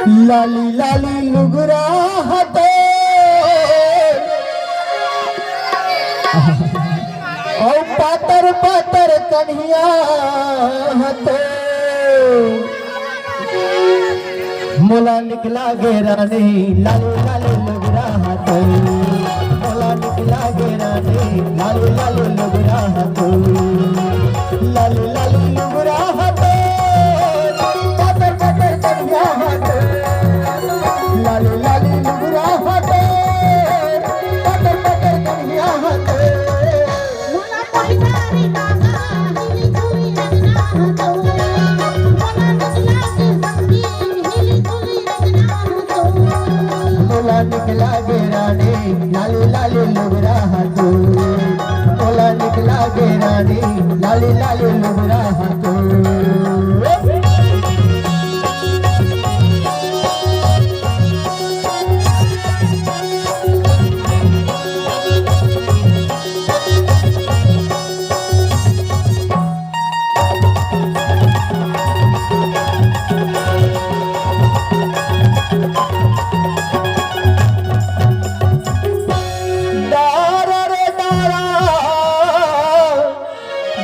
लाली लाली लुगरा हटे और पातर पातर कन्हिया हटे मोला निकला गे रानी लाली लाली लुगरा हटे मोला निकला गे रानी लाली लाली लुगरा हटे लाली लाली लुगरा हटे पातर पातर कन्हिया हटे लाली लाली लुगरा हटे पातर पातर कन्हिया हटे मोला पहिरारी काका हिली तुरी रंगना हतो मोला निकला के संगी हिली तुरी रंगना हतो मोला निकला गे रानी लाली लाली लुगरा हतो मोला निकला गे रानी लाली लाली लुगरा हतो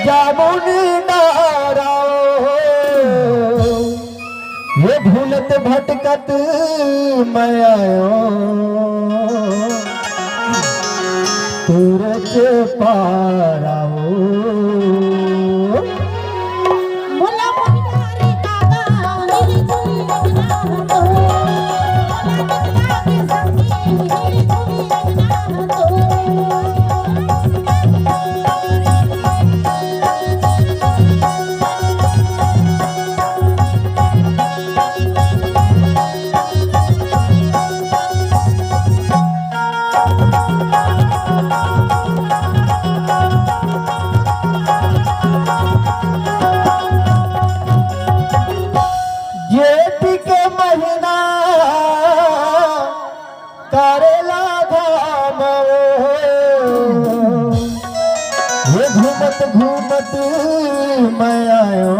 जामुनी नारा ये ढूंढत भटकत मैं आयो सूरज पाराओ मोला पहिरारी काका हिली तुरी रंगना हतो मोला निकला के संगी हिली तुरी रंगना हतो जेठ के महीना करेला धाम ये घूमत घूमत मैं आयो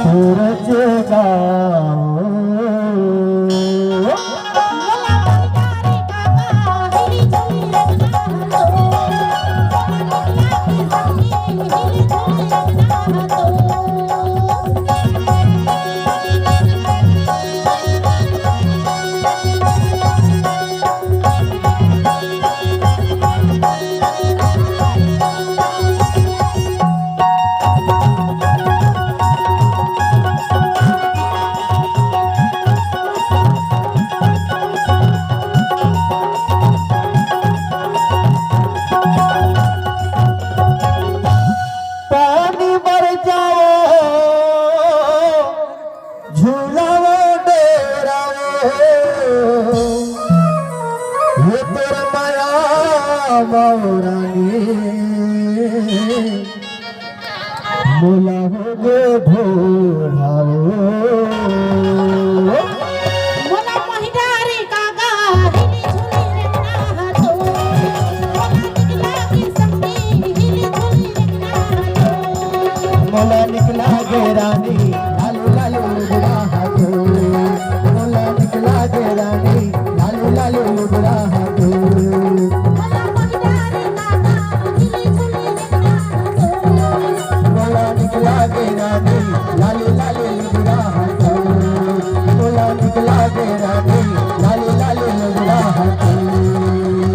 सूरज गाँव मोला पहिरारी काका हिली तुरी रंगना हतो मोला निकला के संगी हिली तुरी रंगना हतो पानी मर जाओ झूलाओ डेराओ ये तेरा माया मौरानी मोला हो गे भोराओ मोला पहिरारी काका हिली तुरी रंगना हतो मोला निकला के संगी हिली तुरी रंगना हतो मोला निकला गे रानी लालू लालू लुगरा हाथो मोला निकला गे रानी लालू लालू लुगरा हाथो मोला पहिरारी काका हिली तुरी रंगना हतो मोला निकला गे रानी लालू लालू लुगरा हाथो मोला निकला